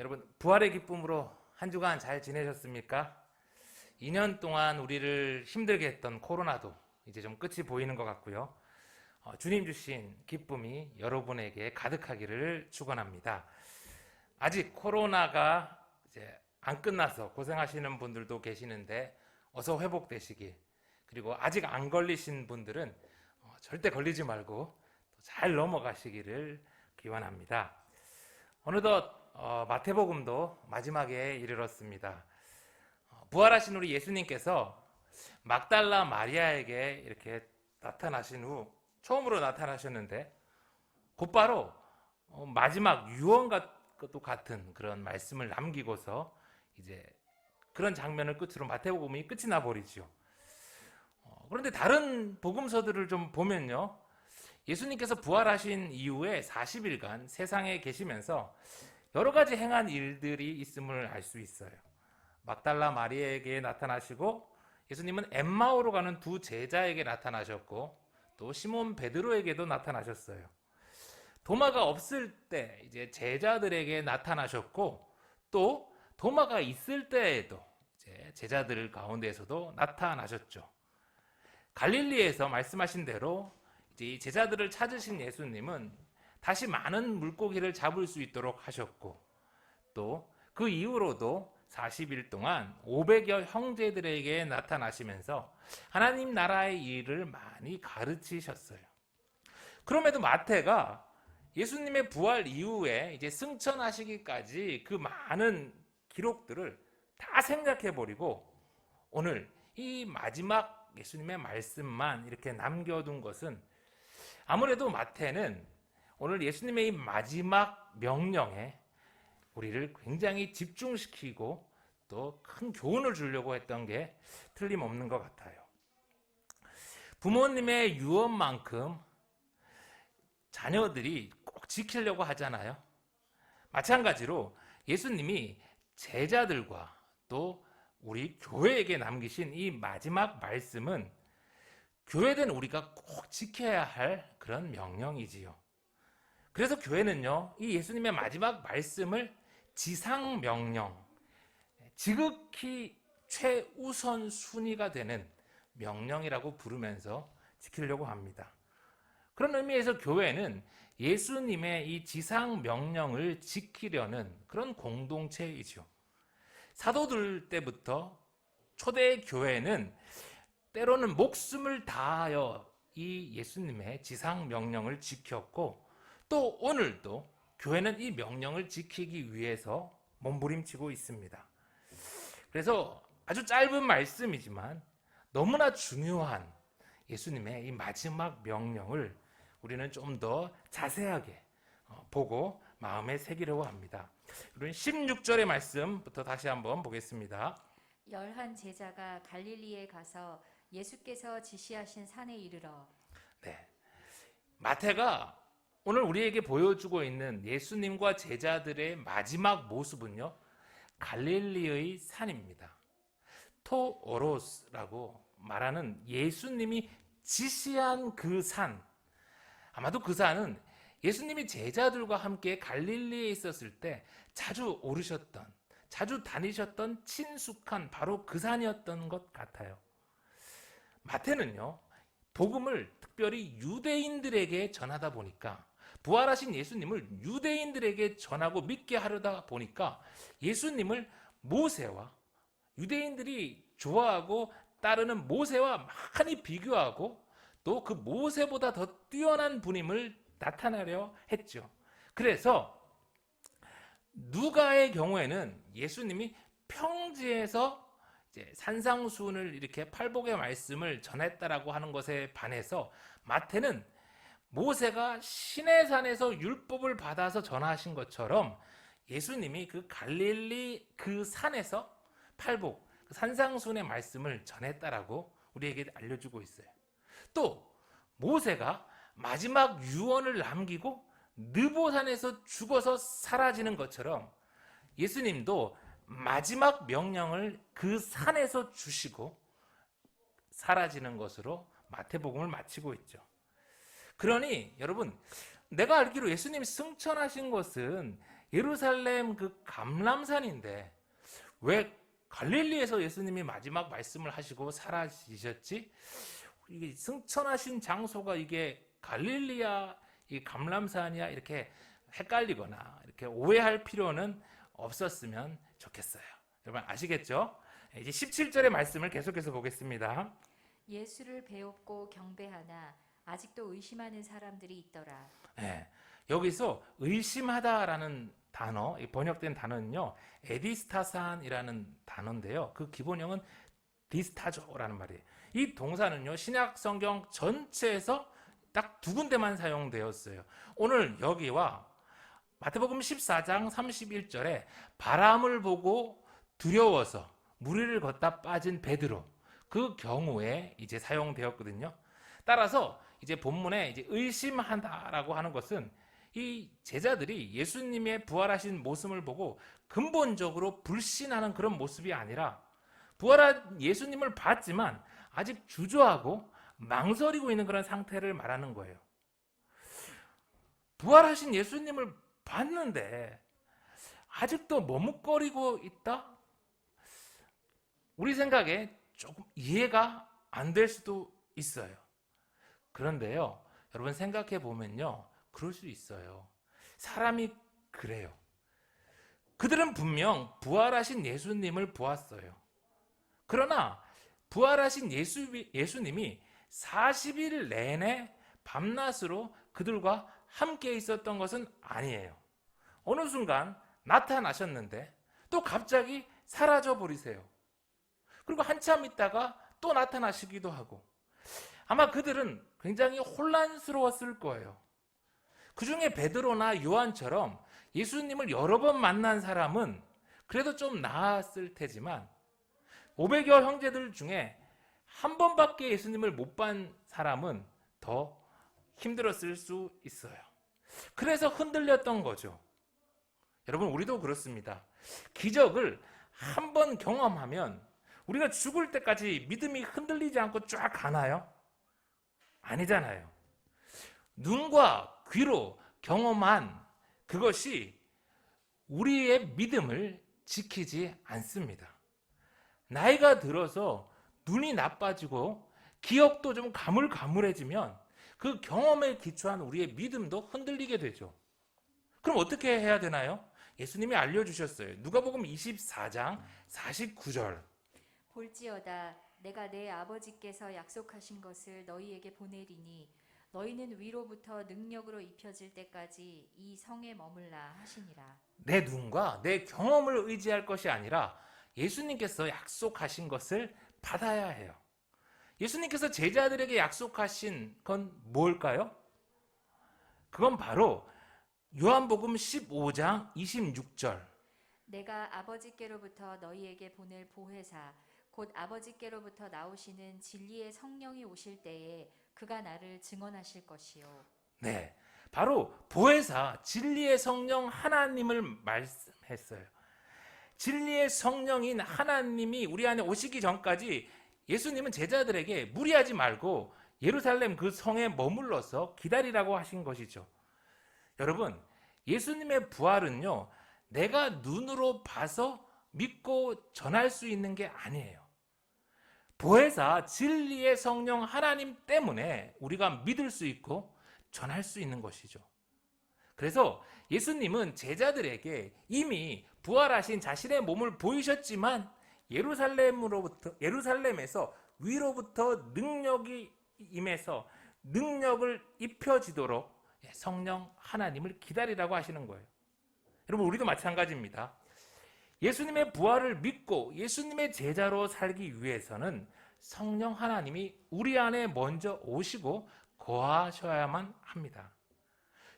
여러분 부활의 기쁨으로 한 주간 잘 지내셨습니까? 2년 동안 우리를 힘들게 했던 코로나도 이제 좀 끝이 보이는 것 같고요. 주님 주신 기쁨이 여러분에게 가득하기를 축원합니다. 아직 코로나가 이제 안 끝나서 고생하시는 분들도 계시는데 어서 회복되시길, 그리고 아직 안 걸리신 분들은 절대 걸리지 말고 잘 넘어가시기를 기원합니다. 어느덧 마태복음도 마지막에 이르렀습니다. 부활하신 우리 예수님께서 막달라 마리아에게 이렇게 나타나신 후 처음으로 나타나셨는데 곧바로 마지막 유언과도 같은 그런 말씀을 남기고서 이제 그런 장면을 끝으로 마태복음이 끝이 나버리죠. 그런데 다른 복음서들을 좀 보면요, 예수님께서 부활하신 이후에 40일간 세상에 계시면서 여러 가지 행한 일들이 있음을 알 수 있어요. 막달라 마리아에게 나타나시고, 예수님은 엠마오로 가는 두 제자에게 나타나셨고, 또 시몬 베드로에게도 나타나셨어요. 도마가 없을 때 이제 제자들에게 나타나셨고, 또 도마가 있을 때에도 이제 제자들 가운데에서도 나타나셨죠. 갈릴리에서 말씀하신 대로 이제 제자들을 찾으신 예수님은 다시 많은 물고기를 잡을 수 있도록 하셨고, 또 그 이후로도 40일 동안 500여 형제들에게 나타나시면서 하나님 나라의 일을 많이 가르치셨어요. 그럼에도 마태가 예수님의 부활 이후에 이제 승천하시기까지 그 많은 기록들을 다 생각해 버리고 오늘 이 마지막 예수님의 말씀만 이렇게 남겨둔 것은, 아무래도 마태는 오늘 예수님의 이 마지막 명령에 우리를 굉장히 집중시키고 또 큰 교훈을 주려고 했던 게 틀림없는 것 같아요. 부모님의 유언만큼 자녀들이 꼭 지키려고 하잖아요. 마찬가지로 예수님이 제자들과 또 우리 교회에게 남기신 이 마지막 말씀은 교회된 우리가 꼭 지켜야 할 그런 명령이지요. 그래서 교회는요, 이 예수님의 마지막 말씀을 지상명령, 지극히 최우선 순위가 되는 명령이라고 부르면서 지키려고 합니다. 그런 의미에서 교회는 예수님의 이 지상명령을 지키려는 그런 공동체이죠. 사도들 때부터 초대 교회는 때로는 목숨을 다하여 이 예수님의 지상명령을 지켰고, 또 오늘도 교회는 이 명령을 지키기 위해서 몸부림치고 있습니다. 그래서 아주 짧은 말씀이지만 너무나 중요한 예수님의 이 마지막 명령을 우리는 좀 더 자세하게 보고 마음에 새기려고 합니다. 우리는 16절의 말씀부터 다시 한번 보겠습니다. 11 제자가 갈릴리에 가서 예수께서 지시하신 산에 이르러. 네, 마태가 오늘 우리에게 보여주고 있는 예수님과 제자들의 마지막 모습은요, 갈릴리의 산입니다. 토오로스라고 말하는 예수님이 지시한 그 산, 아마도 그 산은 예수님이 제자들과 함께 갈릴리에 있었을 때 자주 오르셨던, 자주 다니셨던 친숙한 바로 그 산이었던 것 같아요. 마태는요, 복음을 특별히 유대인들에게 전하다 보니까, 부활하신 예수님을 유대인들에게 전하고 믿게 하려다 보니까 예수님을 모세와, 유대인들이 좋아하고 따르는 모세와 많이 비교하고 또 그 모세보다 더 뛰어난 분임을 나타내려 했죠. 그래서 누가의 경우에는 예수님이 평지에서 이제 산상수훈을 이렇게 팔복의 말씀을 전했다라고 하는 것에 반해서 마태는 모세가 시내산에서 율법을 받아서 전하신 것처럼 예수님이 그 갈릴리 그 산에서 팔복, 그 산상수훈의 말씀을 전했다라고 우리에게 알려주고 있어요. 또 모세가 마지막 유언을 남기고 느보산에서 죽어서 사라지는 것처럼 예수님도 마지막 명령을 그 산에서 주시고 사라지는 것으로 마태복음을 마치고 있죠. 그러니 여러분, 내가 알기로 예수님이 승천하신 것은 예루살렘 그 감람산인데 왜 갈릴리에서 예수님이 마지막 말씀을 하시고 사라지셨지? 이게 승천하신 장소가 이게 갈릴리야, 이 감람산이야 이렇게 헷갈리거나 이렇게 오해할 필요는 없었으면 좋겠어요. 여러분 아시겠죠? 이제 17절의 말씀을 계속해서 보겠습니다. 예수를 배웠고 경배하나 아직도 의심하는 사람들이 있더라. 네, 여기서 의심하다라는 단어, 번역된 단어는요, 에디스타산이라는 단어인데요. 그 기본형은 디스타조라는 말이에요. 이 동사는요, 신약 성경 전체에서 딱 두 군데만 사용되었어요. 오늘 여기와 마태복음 14장 31절에 바람을 보고 두려워서 무리를 걷다 빠진 베드로, 그 경우에 이제 사용되었거든요. 따라서 이제 본문에 이제 의심한다라고 하는 것은 이 제자들이 예수님의 부활하신 모습을 보고 근본적으로 불신하는 그런 모습이 아니라 부활한 예수님을 봤지만 아직 주저하고 망설이고 있는 그런 상태를 말하는 거예요. 부활하신 예수님을 봤는데 아직도 머뭇거리고 있다? 우리 생각에 조금 이해가 안 될 수도 있어요. 그런데요, 여러분 생각해 보면요, 그럴 수 있어요. 사람이 그래요. 그들은 분명 부활하신 예수님을 보았어요. 그러나 부활하신 예수님이 40일 내내 밤낮으로 그들과 함께 있었던 것은 아니에요. 어느 순간 나타나셨는데 또 갑자기 사라져 버리세요. 그리고 한참 있다가 또 나타나시기도 하고, 아마 그들은 굉장히 혼란스러웠을 거예요. 그 중에 베드로나 요한처럼 예수님을 여러 번 만난 사람은 그래도 좀 나았을 테지만 500여 형제들 중에 한 번밖에 예수님을 못 본 사람은 더 힘들었을 수 있어요. 그래서 흔들렸던 거죠. 여러분, 우리도 그렇습니다. 기적을 한 번 경험하면 우리가 죽을 때까지 믿음이 흔들리지 않고 쫙 가나요? 아니잖아요. 눈과 귀로 경험한 그것이 우리의 믿음을 지키지 않습니다. 나이가 들어서 눈이 나빠지고 기억도 좀 가물가물해지면 그 경험에 기초한 우리의 믿음도 흔들리게 되죠. 그럼 어떻게 해야 되나요? 예수님이 알려주셨어요. 누가복음 24장 49절. 볼지어다 내가 내 아버지께서 약속하신 것을 너희에게 보내리니 너희는 위로부터 능력으로 입혀질 때까지 이 성에 머물라 하시니라. 내 눈과 내 경험을 의지할 것이 아니라 예수님께서 약속하신 것을 받아야 해요. 예수님께서 제자들에게 약속하신 건 뭘까요? 그건 바로 요한복음 15장 26절. 내가 아버지께로부터 너희에게 보낼 보혜사 곧 아버지께로부터 나오시는 진리의 성령이 오실 때에 그가 나를 증언하실 것이요. 네, 바로 보혜사 진리의 성령 하나님을 말씀했어요. 진리의 성령인 하나님이 우리 안에 오시기 전까지 예수님은 제자들에게 무리하지 말고 예루살렘 그 성에 머물러서 기다리라고 하신 것이죠. 여러분, 예수님의 부활은요, 내가 눈으로 봐서 믿고 전할 수 있는 게 아니에요. 보혜사 진리의 성령 하나님 때문에 우리가 믿을 수 있고 전할 수 있는 것이죠. 그래서 예수님은 제자들에게 이미 부활하신 자신의 몸을 보이셨지만 예루살렘에서 위로부터 능력이 임해서 능력을 입혀지도록 성령 하나님을 기다리라고 하시는 거예요. 여러분, 우리도 마찬가지입니다. 예수님의 부활을 믿고 예수님의 제자로 살기 위해서는 성령 하나님이 우리 안에 먼저 오시고 거하셔야만 합니다.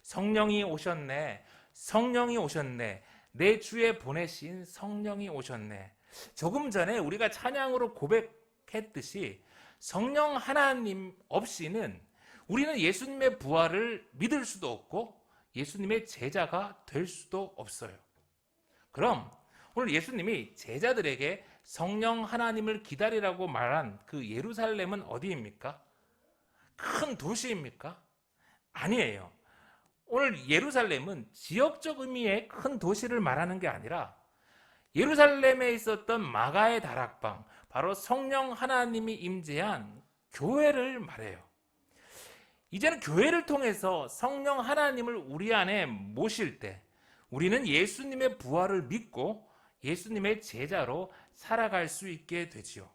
성령이 오셨네, 성령이 오셨네, 내 주에 보내신 성령이 오셨네. 조금 전에 우리가 찬양으로 고백했듯이 성령 하나님 없이는 우리는 예수님의 부활을 믿을 수도 없고 예수님의 제자가 될 수도 없어요. 그럼 오늘 예수님이 제자들에게 성령 하나님을 기다리라고 말한 그 예루살렘은 어디입니까? 큰 도시입니까? 아니에요. 오늘 예루살렘은 지역적 의미의 큰 도시를 말하는 게 아니라 예루살렘에 있었던 마가의 다락방, 바로 성령 하나님이 임재한 교회를 말해요. 이제는 교회를 통해서 성령 하나님을 우리 안에 모실 때 우리는 예수님의 부활을 믿고 예수님의 제자로 살아갈 수 있게 되지요.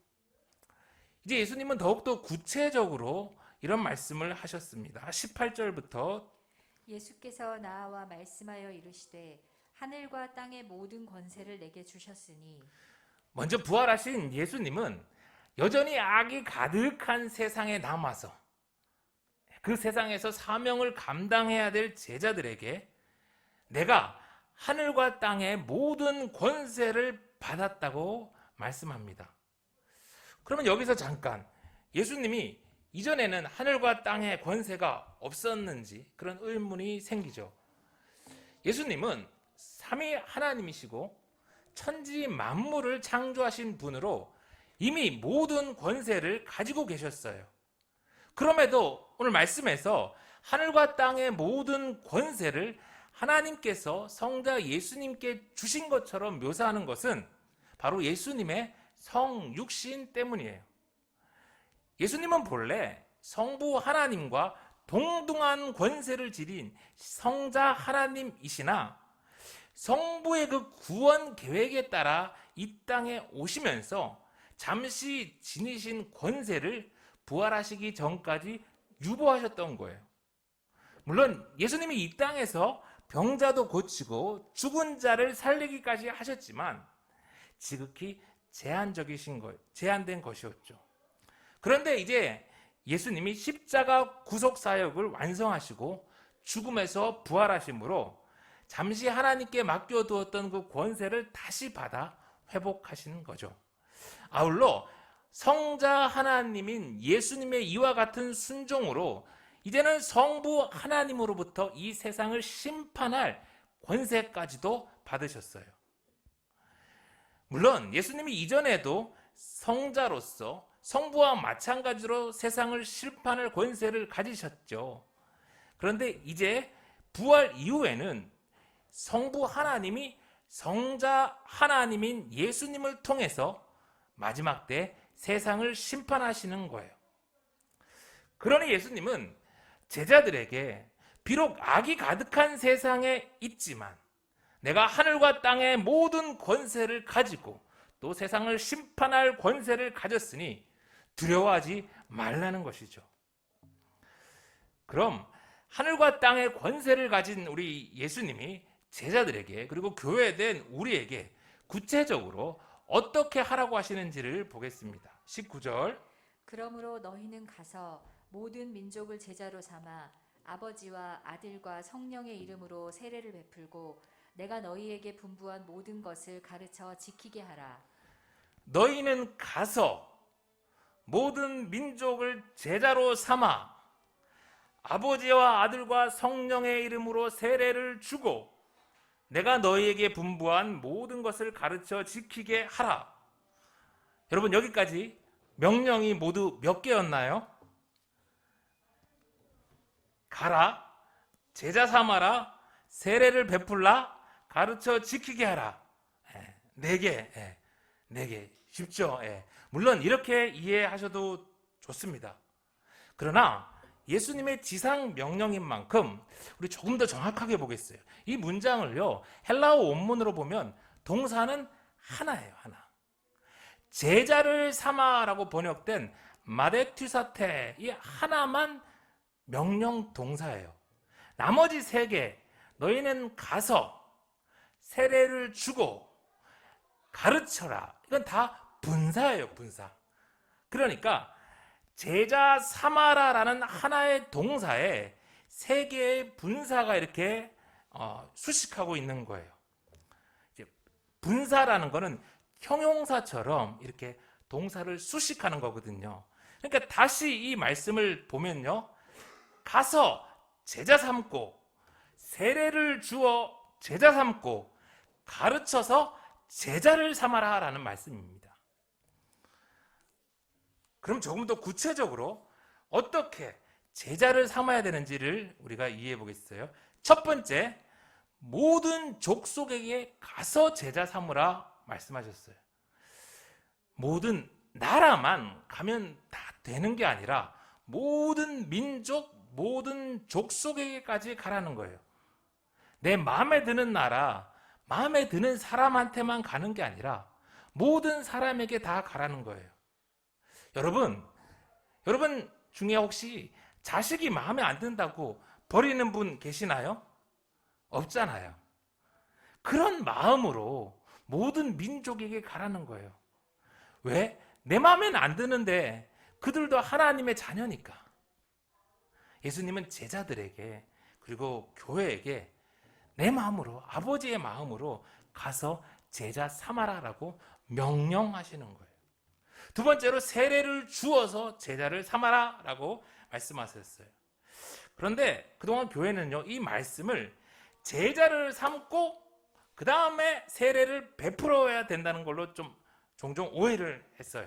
이제 예수님은 더욱더 구체적으로 이런 말씀을 하셨습니다. 18절부터 예수께서 나와 말씀하여 이르시되 하늘과 땅의 모든 권세를 내게 주셨으니. 먼저 부활하신 예수님은 여전히 악이 가득한 세상에 남아서 그 세상에서 사명을 감당해야 될 제자들에게 내가 하늘과 땅의 모든 권세를 받았다고 말씀합니다. 그러면 여기서 잠깐 예수님이 이전에는 하늘과 땅의 권세가 없었는지 그런 의문이 생기죠. 예수님은 삼위 하나님이시고 천지 만물을 창조하신 분으로 이미 모든 권세를 가지고 계셨어요. 그럼에도 오늘 말씀에서 하늘과 땅의 모든 권세를 하나님께서 성자 예수님께 주신 것처럼 묘사하는 것은 바로 예수님의 성육신 때문이에요. 예수님은 본래 성부 하나님과 동등한 권세를 지닌 성자 하나님이시나 성부의 그 구원 계획에 따라 이 땅에 오시면서 잠시 지니신 권세를 부활하시기 전까지 유보하셨던 거예요. 물론 예수님이 이 땅에서 병자도 고치고 죽은 자를 살리기까지 하셨지만 지극히 제한된 것이었죠. 그런데 이제 예수님이 십자가 구속 사역을 완성하시고 죽음에서 부활하심으로 잠시 하나님께 맡겨두었던 그 권세를 다시 받아 회복하시는 거죠. 아울러 성자 하나님인 예수님의 이와 같은 순종으로 이제는 성부 하나님으로부터 이 세상을 심판할 권세까지도 받으셨어요. 물론 예수님이 이전에도 성자로서 성부와 마찬가지로 세상을 심판할 권세를 가지셨죠. 그런데 이제 부활 이후에는 성부 하나님이 성자 하나님인 예수님을 통해서 마지막 때 세상을 심판하시는 거예요. 그러니 예수님은 제자들에게 비록 악이 가득한 세상에 있지만 내가 하늘과 땅의 모든 권세를 가지고 또 세상을 심판할 권세를 가졌으니 두려워하지 말라는 것이죠. 그럼 하늘과 땅의 권세를 가진 우리 예수님이 제자들에게 그리고 교회된 우리에게 구체적으로 어떻게 하라고 하시는지를 보겠습니다. 19절 그러므로 너희는 가서 모든 민족을 제자로 삼아 아버지와 아들과 성령의 이름으로 세례를 베풀고 내가 너희에게 분부한 모든 것을 가르쳐 지키게 하라. 너희는 가서 모든 민족을 제자로 삼아 아버지와 아들과 성령의 이름으로 세례를 주고 내가 너희에게 분부한 모든 것을 가르쳐 지키게 하라. 여러분 여기까지 명령이 모두 몇 개였나요? 가라, 제자 삼아라, 세례를 베풀라, 가르쳐 지키게 하라. 4개, 4개. 쉽죠? 물론 이렇게 이해하셔도 좋습니다. 그러나 예수님의 지상 명령인 만큼 우리 조금 더 정확하게 보겠어요. 이 문장을요, 헬라어 원문으로 보면 동사는 하나예요, 하나. 제자를 삼아라고 번역된 마데투사테, 이 하나만 명령 동사예요. 나머지 3개, 너희는 가서 세례를 주고 가르쳐라. 이건 다 분사예요, 분사. 그러니까 제자 삼아라라는 하나의 동사에 3개의 분사가 이렇게 수식하고 있는 거예요. 이제 분사라는 거는 형용사처럼 이렇게 동사를 수식하는 거거든요. 그러니까 다시 이 말씀을 보면요, 가서 제자 삼고 세례를 주어 제자 삼고 가르쳐서 제자를 삼아라 라는 말씀입니다. 그럼 조금 더 구체적으로 어떻게 제자를 삼아야 되는지를 우리가 이해해 보겠어요. 첫 번째, 모든 족속에게 가서 제자 삼으라 말씀하셨어요. 모든 나라만 가면 다 되는 게 아니라 모든 민족, 모든 족속에게까지 가라는 거예요. 내 마음에 드는 나라, 마음에 드는 사람한테만 가는 게 아니라 모든 사람에게 다 가라는 거예요. 여러분 중에 혹시 자식이 마음에 안 든다고 버리는 분 계시나요? 없잖아요. 그런 마음으로 모든 민족에게 가라는 거예요. 왜? 내 마음에는 안 드는데 그들도 하나님의 자녀니까. 예수님은 제자들에게 그리고 교회에게 내 마음으로, 아버지의 마음으로 가서 제자 삼아라라고 명령하시는 거예요. 두 번째로 세례를 주어서 제자를 삼아라라고 말씀하셨어요. 그런데 그동안 교회는요, 이 말씀을 제자를 삼고 그 다음에 세례를 베풀어야 된다는 걸로 좀 종종 오해를 했어요.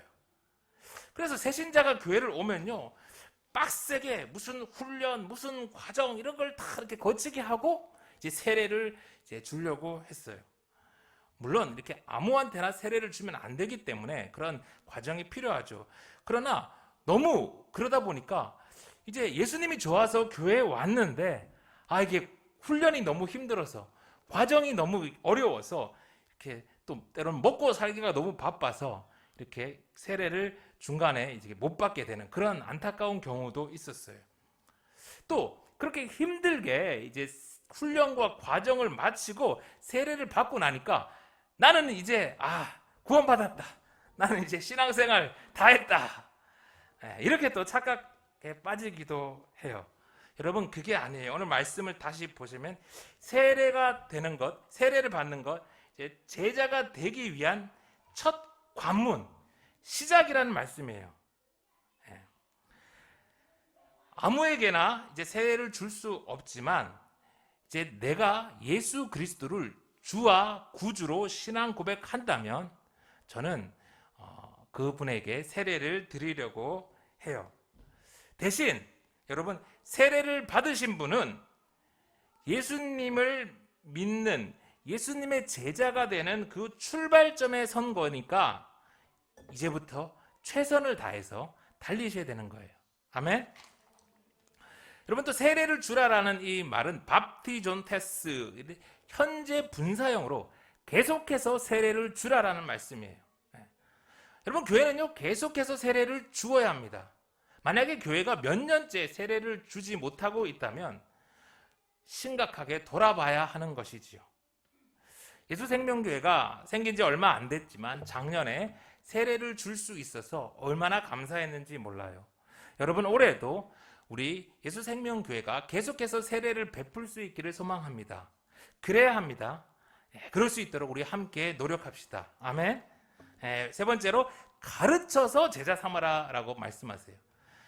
그래서 새신자가 교회를 오면요, 빡세게 무슨 훈련, 무슨 과정 이런 걸 다 이렇게 거치게 하고 이제 세례를 이제 주려고 했어요. 물론 이렇게 아무한테나 세례를 주면 안 되기 때문에 그런 과정이 필요하죠. 그러나 너무 그러다 보니까 이제 예수님이 좋아서 교회에 왔는데 이게 훈련이 너무 힘들어서 과정이 너무 어려워서 이렇게 또 때로는 먹고 살기가 너무 바빠서 이렇게 세례를 중간에 이제 못 받게 되는 그런 안타까운 경우도 있었어요. 또 그렇게 힘들게 이제 훈련과 과정을 마치고 세례를 받고 나니까 나는 이제 구원받았다. 나는 이제 신앙생활 다 했다. 이렇게 또 착각에 빠지기도 해요. 여러분, 그게 아니에요. 오늘 말씀을 다시 보시면 세례가 되는 것, 세례를 받는 것, 이제 제자가 되기 위한 첫 관문, 시작이라는 말씀이에요. 아무에게나 이제 세례를 줄 수 없지만 이제 내가 예수 그리스도를 주와 구주로 신앙 고백한다면 저는 그분에게 세례를 드리려고 해요. 대신 여러분, 세례를 받으신 분은 예수님을 믿는 예수님의 제자가 되는 그 출발점에 선 거니까 이제부터 최선을 다해서 달리셔야 되는 거예요. 아멘? 여러분, 또 세례를 주라라는 이 말은 밥티존테스, 현재 분사형으로 계속해서 세례를 주라라는 말씀이에요. 여러분, 교회는요, 계속해서 세례를 주어야 합니다. 만약에 교회가 몇 년째 세례를 주지 못하고 있다면 심각하게 돌아봐야 하는 것이지요. 예수생명교회가 생긴 지 얼마 안 됐지만 작년에 세례를 줄 수 있어서 얼마나 감사했는지 몰라요. 여러분, 올해도 우리 예수생명교회가 계속해서 세례를 베풀 수 있기를 소망합니다. 그래야 합니다. 그럴 수 있도록 우리 함께 노력합시다. 아멘. 세 번째로, 가르쳐서 제자 삼아라라고 말씀하세요.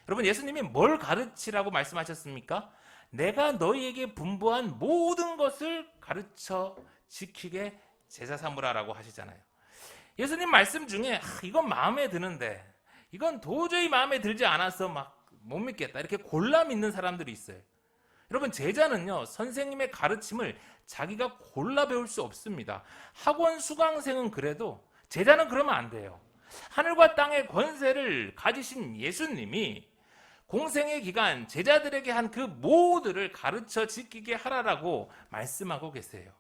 여러분, 예수님이 뭘 가르치라고 말씀하셨습니까? 내가 너희에게 분부한 모든 것을 가르쳐 지키게 제자 삼으라라고 하시잖아요. 예수님 말씀 중에 이건 마음에 드는데 이건 도저히 마음에 들지 않아서 막 못 믿겠다, 이렇게 골라 믿는 사람들이 있어요. 여러분, 제자는요, 선생님의 가르침을 자기가 골라 배울 수 없습니다. 학원 수강생은 그래도 제자는 그러면 안 돼요. 하늘과 땅의 권세를 가지신 예수님이 공생의 기간 제자들에게 한 그 모두를 가르쳐 지키게 하라라고 말씀하고 계세요.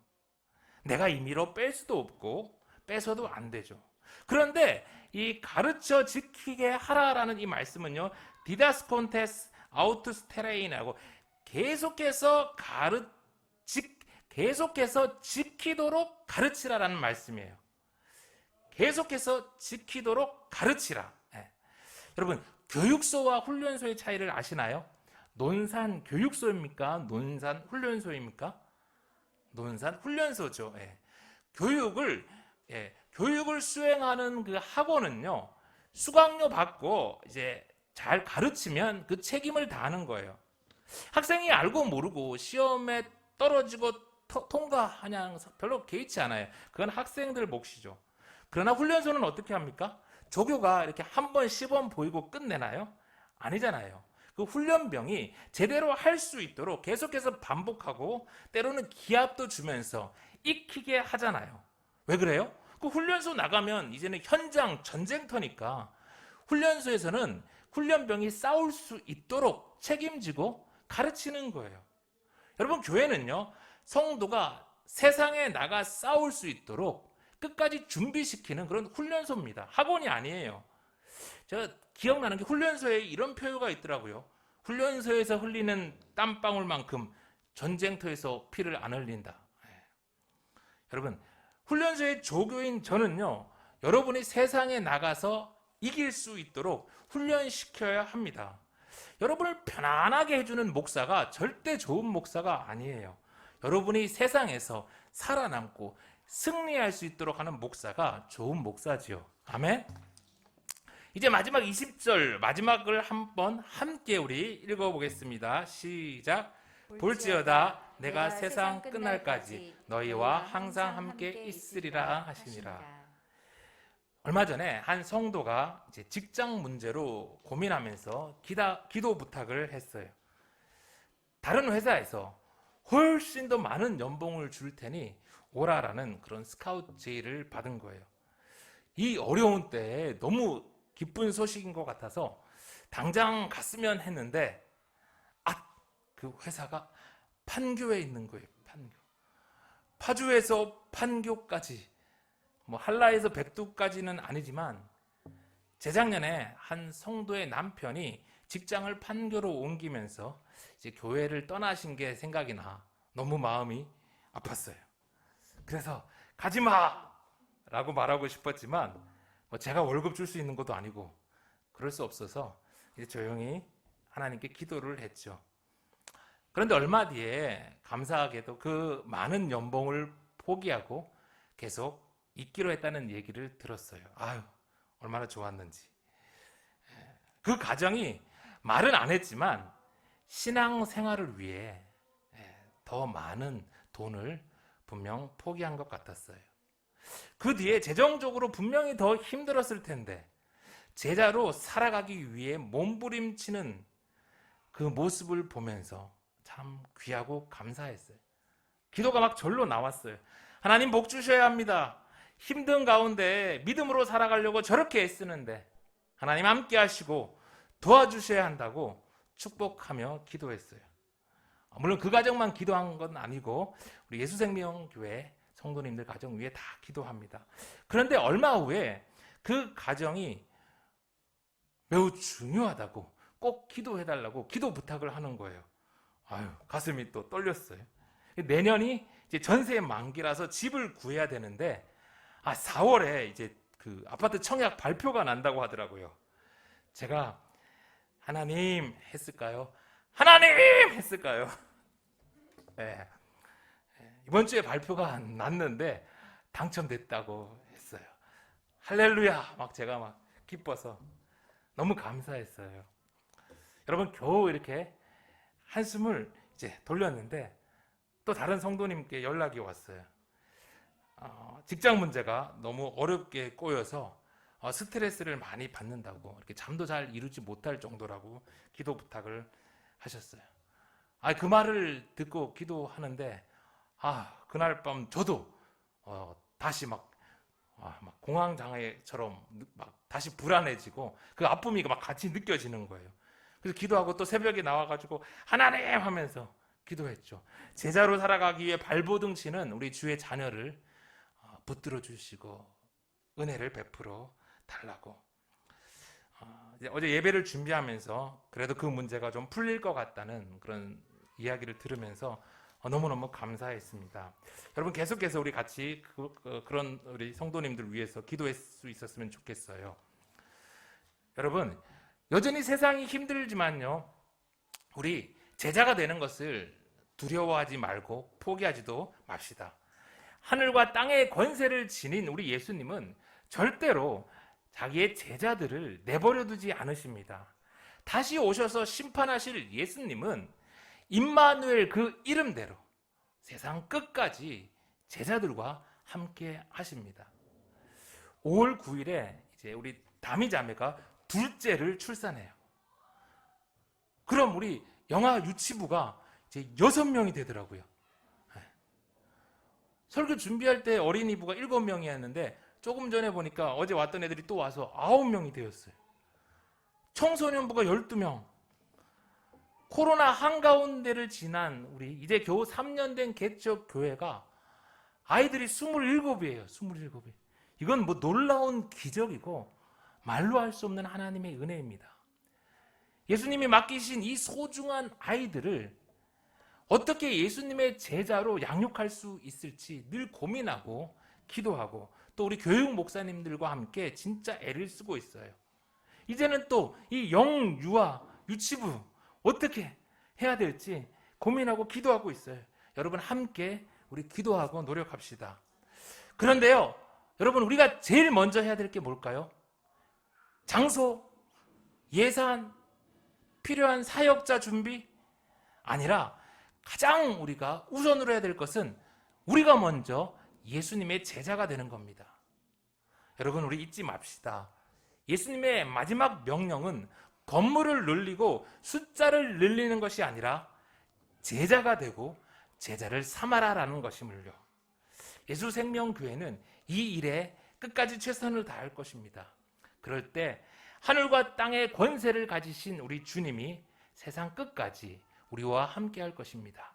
내가 임의로 뺄 수도 없고 빼서도 안 되죠. 그런데 이 가르쳐 지키게 하라라는 이 말씀은요, 디다스콘테스 아우투스테레인하고 계속해서 지키도록 가르치라라는 말씀이에요. 계속해서 지키도록 가르치라. 여러분, 교육소와 훈련소의 차이를 아시나요? 논산 교육소입니까? 논산 훈련소입니까? 논산 훈련소죠. 교육을 수행하는 그 학원은요, 수강료 받고 이제 잘 가르치면 그 책임을 다하는 거예요. 학생이 알고 모르고 시험에 떨어지고 통과하냐 별로 개의치 않아요. 그건 학생들 몫이죠. 그러나 훈련소는 어떻게 합니까? 조교가 이렇게 한 번 시범 보이고 끝내나요? 아니잖아요. 그 훈련병이 제대로 할 수 있도록 계속해서 반복하고 때로는 기합도 주면서 익히게 하잖아요. 왜 그래요? 그 훈련소 나가면 이제는 현장 전쟁터니까 훈련소에서는 훈련병이 싸울 수 있도록 책임지고 가르치는 거예요. 여러분, 교회는요, 성도가 세상에 나가 싸울 수 있도록 끝까지 준비시키는 그런 훈련소입니다. 학원이 아니에요. 제가 기억나는 게 훈련소에 이런 표현가 있더라고요. 훈련소에서 흘리는 땀방울만큼 전쟁터에서 피를 안 흘린다. 여러분, 훈련소의 조교인 저는요, 여러분이 세상에 나가서 이길 수 있도록 훈련시켜야 합니다. 여러분을 편안하게 해주는 목사가 절대 좋은 목사가 아니에요. 여러분이 세상에서 살아남고 승리할 수 있도록 하는 목사가 좋은 목사지요. 아멘. 이제 마지막 20절 마지막을 한번 함께 우리 읽어보겠습니다. 시작. 볼지어다 내가 세상 끝날까지 너희와 항상 함께 있으리라 하시니라. 얼마 전에 한 성도가 이제 직장 문제로 고민하면서 기도 부탁을 했어요. 다른 회사에서 훨씬 더 많은 연봉을 줄 테니 오라라는 그런 스카우트 제의를 받은 거예요. 이 어려운 때에 너무 기쁜 소식인 것 같아서 당장 갔으면 했는데 그 회사가 판교에 있는 거예요. 판교. 파주에서 판교까지, 뭐 한라에서 백두까지는 아니지만 재작년에 한 성도의 남편이 직장을 판교로 옮기면서 이제 교회를 떠나신 게 생각이 나 너무 마음이 아팠어요. 그래서 가지마! 라고 말하고 싶었지만 뭐 제가 월급 줄 수 있는 것도 아니고 그럴 수 없어서 이제 조용히 하나님께 기도를 했죠. 그런데 얼마 뒤에 감사하게도 그 많은 연봉을 포기하고 계속 있기로 했다는 얘기를 들었어요. 아유, 얼마나 좋았는지. 그 가정이 말은 안 했지만 신앙 생활을 위해 더 많은 돈을 분명 포기한 것 같았어요. 그 뒤에 재정적으로 분명히 더 힘들었을 텐데 제자로 살아가기 위해 몸부림치는 그 모습을 보면서 참 귀하고 감사했어요. 기도가 막 절로 나왔어요. 하나님 복 주셔야 합니다. 힘든 가운데 믿음으로 살아가려고 저렇게 애쓰는데 하나님 함께 하시고 도와주셔야 한다고 축복하며 기도했어요. 물론 그 가정만 기도한 건 아니고 우리 예수생명교회 성도님들 가정 위에 다 기도합니다. 그런데 얼마 후에 그 가정이 매우 중요하다고 꼭 기도해달라고 기도 부탁을 하는 거예요. 아유, 가슴이 또 떨렸어요. 내년이 이제 전세 만기라서 집을 구해야 되는데 4월에 이제 그 아파트 청약 발표가 난다고 하더라고요. 제가 하나님 했을까요? 하나님 했을까요? 네. 이번 주에 발표가 났는데 당첨됐다고 했어요. 할렐루야! 막 제가 막 기뻐서 너무 감사했어요. 여러분, 겨우 이렇게 한숨을 이제 돌렸는데 또 다른 성도님께 연락이 왔어요. 직장 문제가 너무 어렵게 꼬여서 스트레스를 많이 받는다고, 이렇게 잠도 잘 이루지 못할 정도라고 기도 부탁을 하셨어요. 그 말을 듣고 기도하는데 그날 밤 저도 다시 막 공황장애처럼 막 다시 불안해지고 그 아픔이 막 같이 느껴지는 거예요. 그래서 기도하고 또 새벽에 나와가지고 하나님 하면서 기도했죠. 제자로 살아가기 위해 발버둥 치는 우리 주의 자녀를 붙들어 주시고 은혜를 베풀어 달라고. 어제 예배를 준비하면서 그래도 그 문제가 좀 풀릴 것 같다는 그런 이야기를 들으면서 너무너무 감사했습니다. 여러분, 계속해서 우리 같이 그런 우리 성도님들 위해서 기도할 수 있었으면 좋겠어요. 여러분, 여전히 세상이 힘들지만요, 우리 제자가 되는 것을 두려워하지 말고 포기하지도 맙시다. 하늘과 땅의 권세를 지닌 우리 예수님은 절대로 자기의 제자들을 내버려 두지 않으십니다. 다시 오셔서 심판하실 예수님은 임마누엘 그 이름대로 세상 끝까지 제자들과 함께 하십니다. 5월 9일에 이제 우리 다미 자매가 둘째를 출산해요. 그럼 우리 영아 유치부가 이제 6명이 되더라고요. 설교 준비할 때 어린이부가 7명이었는데 조금 전에 보니까 어제 왔던 애들이 또 와서 9명이 되었어요. 청소년부가 12명. 코로나 한가운데를 지난 우리 이제 겨우 3년 된 개척 교회가 아이들이 27이에요. 27. 이건 뭐 놀라운 기적이고 말로 할 수 없는 하나님의 은혜입니다. 예수님이 맡기신 이 소중한 아이들을 어떻게 예수님의 제자로 양육할 수 있을지 늘 고민하고 기도하고 또 우리 교육 목사님들과 함께 진짜 애를 쓰고 있어요. 이제는 또 이 영유아 유치부 어떻게 해야 될지 고민하고 기도하고 있어요. 여러분 함께 우리 기도하고 노력합시다. 그런데요, 여러분 우리가 제일 먼저 해야 될 게 뭘까요? 장소, 예산, 필요한 사역자 준비? 아니라 가장 우리가 우선으로 해야 될 것은 우리가 먼저 예수님의 제자가 되는 겁니다. 여러분 우리 잊지 맙시다. 예수님의 마지막 명령은 건물을 늘리고 숫자를 늘리는 것이 아니라 제자가 되고 제자를 삼아라라는 것임을요. 예수생명교회는 이 일에 끝까지 최선을 다할 것입니다. 그럴 때 하늘과 땅의 권세를 가지신 우리 주님이 세상 끝까지 우리와 함께 할 것입니다.